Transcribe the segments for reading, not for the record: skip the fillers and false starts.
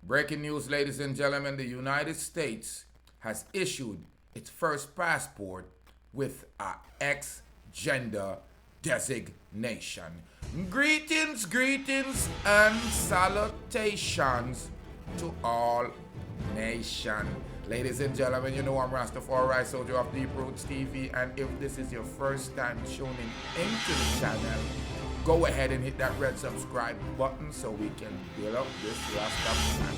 Breaking news, ladies and gentlemen, the United States has issued its first passport with a X gender designation. Greetings, greetings, and salutations to all nation. Ladies and gentlemen, you know I'm Rastafari, soldier of Deep Roots TV, and if this is your first time tuning into the channel, go ahead and hit that red subscribe button so we can build up this Rasta channel.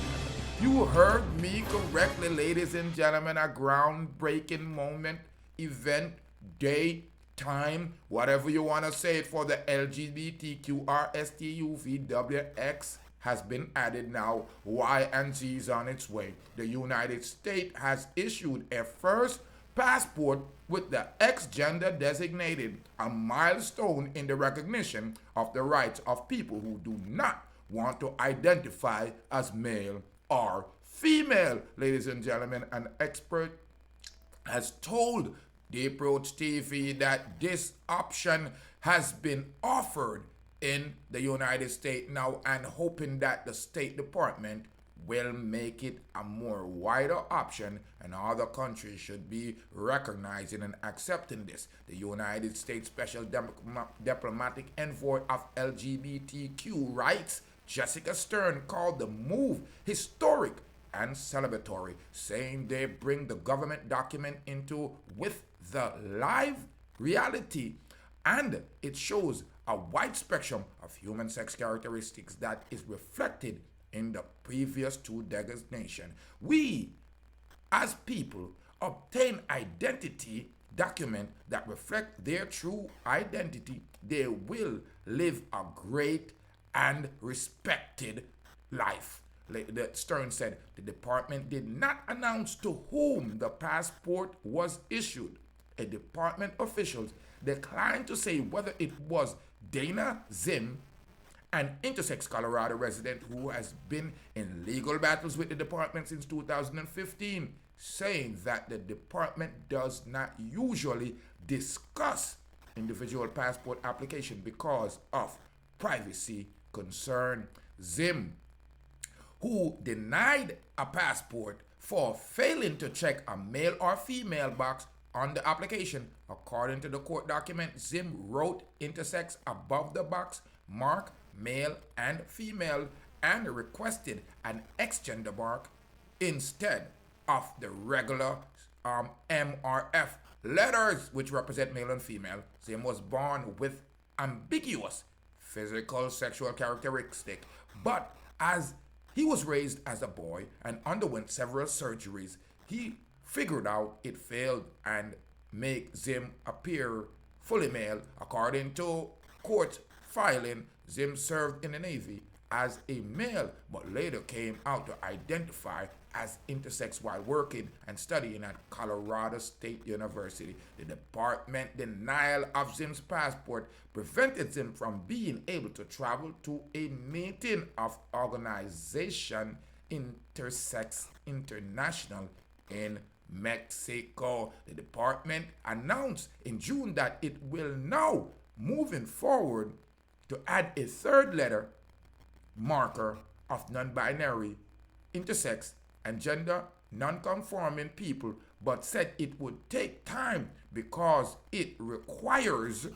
You heard me correctly, ladies and gentlemen. A groundbreaking moment, event, day, time, whatever you want to say it, for the LGBTQ RSTUVWX has been added now. Y and Z is on its way. The United States has issued a first passport with the X gender designated, a milestone in the recognition of the rights of people who do not want to identify as male or female. Ladies and gentlemen, an expert has told the Approach TV that this option has been offered in the United States now, and hoping that the State Department will make it a more wider option, and other countries should be recognizing and accepting this. The United States Special Diplomatic Envoy of LGBTQ rights, Jessica Stern, called the move historic and celebratory, saying they bring the government document into with the live reality, and it shows a wide spectrum of human sex characteristics that is reflected in the previous two designations. We, as people, obtain identity document that reflect their true identity. They will live a great and respected life. The Stern said the department did not announce to whom the passport was issued. A department officials declined to say whether it was Dana Zzyym, an Intersex Colorado resident who has been in legal battles with the department since 2015, saying that the department does not usually discuss individual passport application because of privacy concern. Zzyym, who denied a passport for failing to check a male or female box on the application. According to the court document, Zzyym wrote intersex above the box mark male and female and requested an X gender mark instead of the regular MRF letters, which represent male and female. Zzyym was born with ambiguous physical sexual characteristic, but as he was raised as a boy and underwent several surgeries, he figured out it failed and make Zzyym appear fully male. According to court filing, Zzyym served in the Navy as a male, but later came out to identify as intersex while working and studying at Colorado State University. The department denial of Zzymm's passport prevented Zzymm from being able to travel to a meeting of organization Intersex International in Mexico. The department announced in June that it will now moving forward to add a third letter marker of non-binary, intersex, and gender non-conforming people, but said it would take time because it requires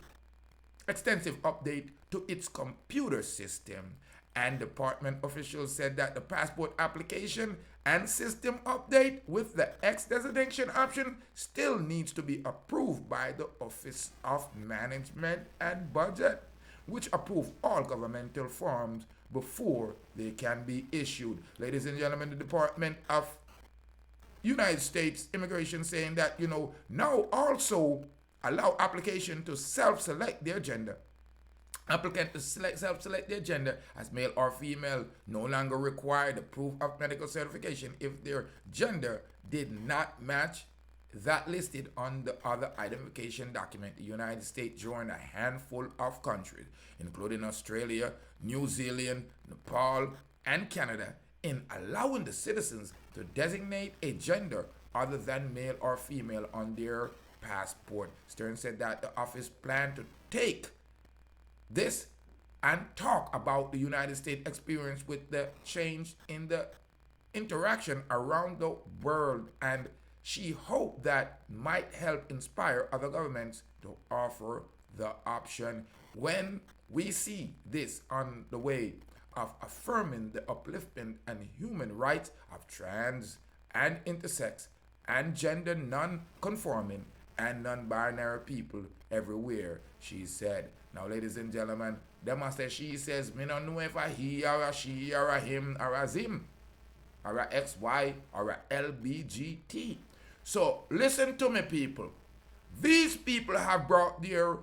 extensive update to its computer system. And department officials said that the passport application and system update with the X designation option still needs to be approved by the Office of Management and Budget, which approve all governmental forms before they can be issued. Ladies and gentlemen, the Department of United States Immigration saying that, now also allow application to self-select their gender. Applicant to self-select their gender as male or female no longer require the proof of medical certification if their gender did not match that listed on the other identification document. The United States joined a handful of countries, including Australia, New Zealand, Nepal, and Canada, in allowing the citizens to designate a gender other than male or female on their passport. Stern said that the office planned to take this and talk about the United States experience with the change in the interaction around the world, and she hoped that might help inspire other governments to offer the option. When we see this on the way of affirming the upliftment and human rights of trans and intersex and gender non-conforming and non-binary people everywhere, she said. Now, ladies and gentlemen, them must say she says, me don't know if a he or a she or a him or a zim or a XY or a LBGT. So listen to me, people. These people have brought their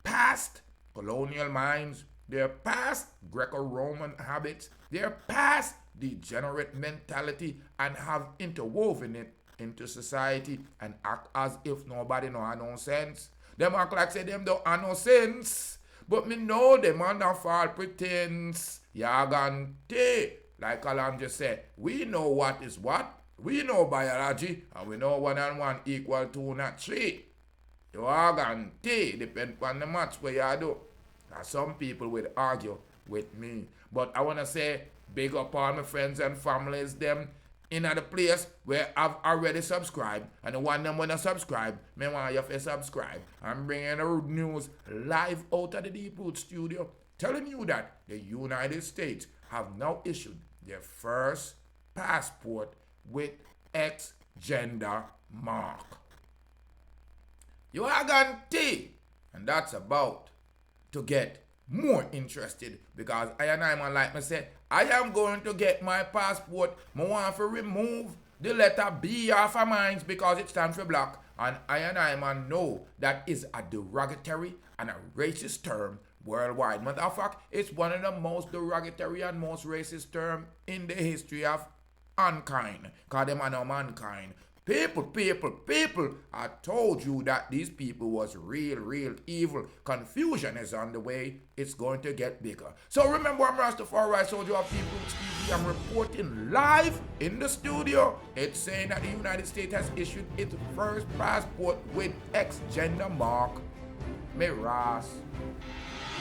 past colonial minds, their past Greco-Roman habits, their past degenerate mentality, and have interwoven it into society and act as if nobody know no sense. Them act like say them don't have no sense. But me know them under false pretense. Yagante. Like Alan just said, we know what is what. We know biology, and we know 1 and 1 equal 2, not 3. Yagante. Depend on the match where you do. Now, some people will argue with me. But I want to say, big up all my friends and families, them in the place where I've already subscribed. And the one them when I subscribe, me want you to subscribe. I'm bringing the news live out of the Deep Root studio, telling you that the United States have now issued their first passport with X gender mark. You are guaranteed, and that's about to get more interested, because I and I man like me say, I am going to get my passport. I want to remove the letter B off of mine because it stands for black, and I man know that is a derogatory and a racist term worldwide. Matter of fact, it's one of the most derogatory and most racist terms in the history of mankind, because them are no mankind. People, I told you that these people was real evil. Confusion is on the way. It's going to get bigger. So remember, I'm Rastafari, soldier of People's TV. I'm reporting live in the studio. It's saying that the United States has issued its first passport with X gender mark. Me Ras,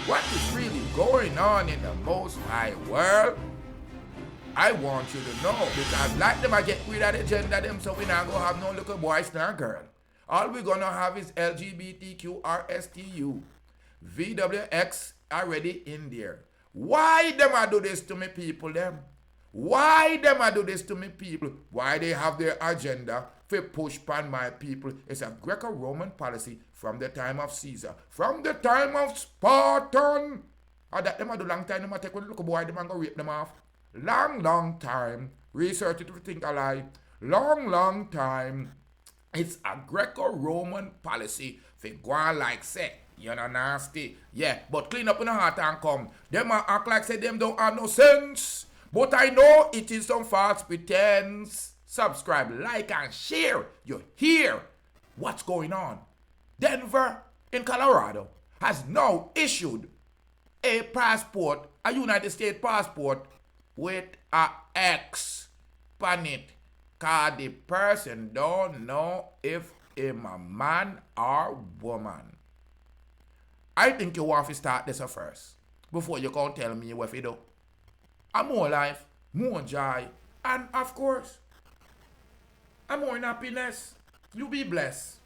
what is really going on in the most high world? I want you to know, because like them I get rid of the gender them, so we not gonna have no little boys nor girl. All we gonna have is LGBTQ, RSTU, VWX already in there. Why them I do this to me people them? Why them I do this to me people? Why they have their agenda for push pan my people? It's a Greco-Roman policy from the time of Caesar, from the time of Spartan. Or that them I do long time, them I take one little boy, them and go rape them off. Long time. Research it if you think I lie. Long time. It's a Greco-Roman policy for go on like say, you know, nasty. Yeah, but clean up in the heart and come. Them act like say them don't have no sense. But I know it is some false pretense. Subscribe, like, and share. You hear what's going on. Denver in Colorado has now issued a passport, a United States passport, with a X on it, cause the person don't know if I'm a man or woman. I think you want to start this first before you can tell me what you do. And more life, more joy, and of course, and more happiness. You be blessed.